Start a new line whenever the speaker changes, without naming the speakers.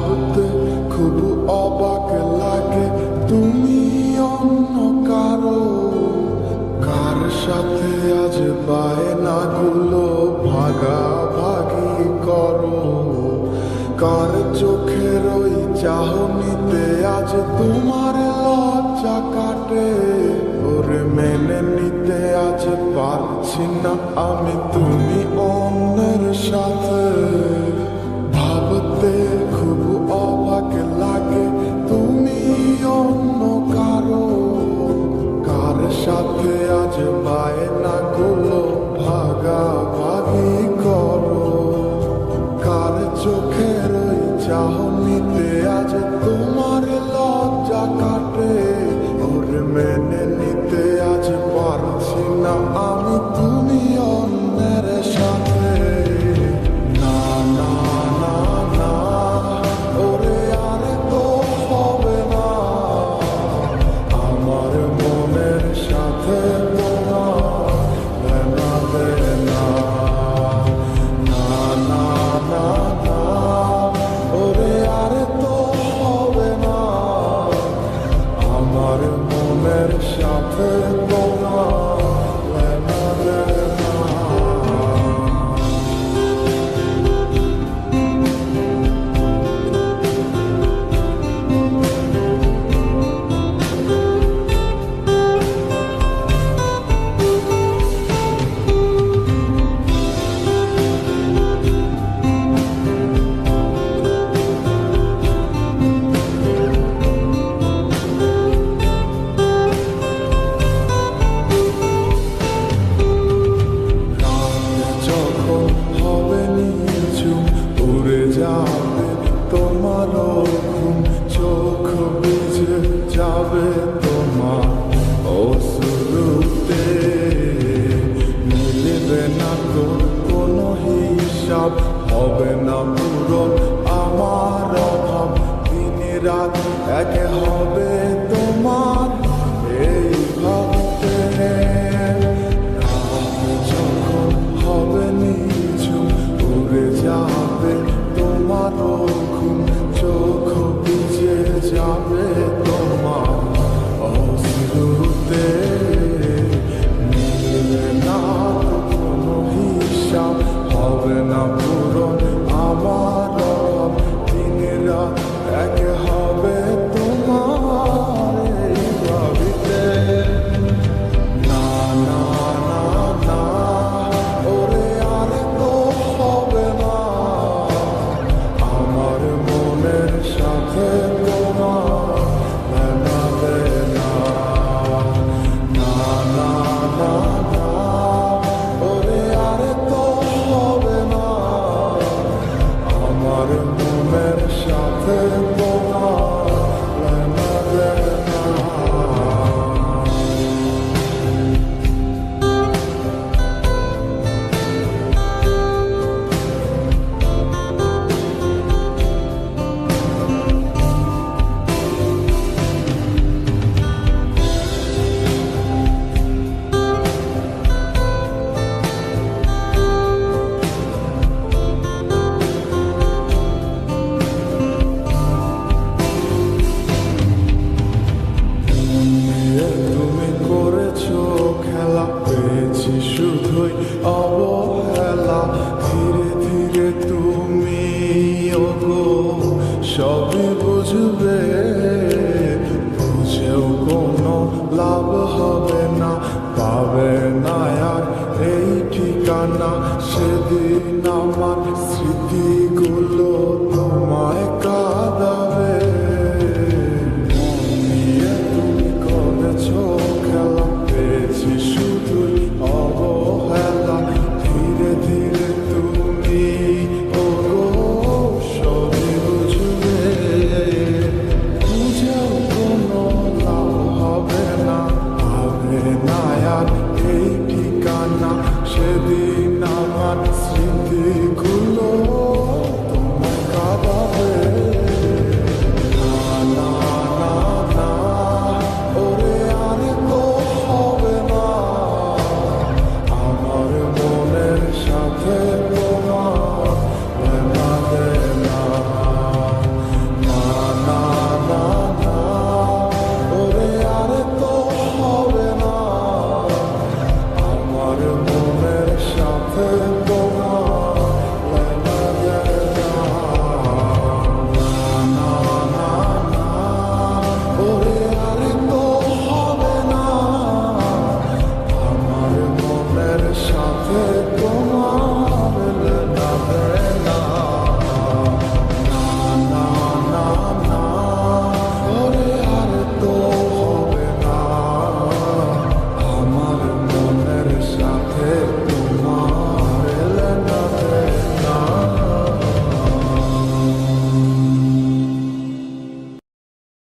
ভাবতে খুব অবাক লাগে তুমি অন্য কারো, কার সাথে আজ বায়নাগুলো ভাগাভাগি করো, কার চোখের ওই চাহনিতে আজ তোমার লজ্জা কাটে। ওরে মেনে নিতে আজ পারছি না আমি তুমি অন্যের সাথে, ভাবতে খুব অবাক লাগে তুমি অন্য কারো, কার সাথে আজ বায়নাগুলো ভাগাভাগি করো, কার চোখের ওই চাহনিতে আজ তোমার লজ্জা কাটে। ওরে মেনে নিতে আজ পারছি না আমি তুমি অন্যের সাথে। না না না না, ওরে আর তো হবে না, আমার মনের সাথে তোমার মেলাবে না। না না না না, ওরে আর তো হবে না, আমার মনের সাথে তোমার মেলাবে না। যখন হবে নিঝুম উড়ে যাবে তোমার ঘুম, চোখ ভিজে যাবে তোমার অশ্রুতে, মিলবে না তোর কোনো হিসাব, হবে না পূরণ আমার অভাব, দিন রাত এক হবে তোমার এই ভাবতে। যখন হবে নিঝুম উড়ে যাবে তোমার ঘুম, চোখ ভিজে যাবে তোমার অশ্রুতে, মিলবে না কোনো হিসাব, হবে না পূরণ আমার অভাব, দিন রাত এক হবে তোমার এই ভাবিতে। না না না না, ওরে আর তো হবে না, আমার মনের সাথে তোমার মেলাবে না। না না না না, ওরে আর তো হবে না, আমার মনের সাথে তোমার মেলাবে না। তুমি করেছো খেলা, পেয়েছি শুধুই অবহেলা, ধীরে ধীরে তুমি ওগো সবই বুঝবে, বুঝেও কোনো লাভ হবে না, পাবে না আর এই ঠিকানা, সেদিন আমার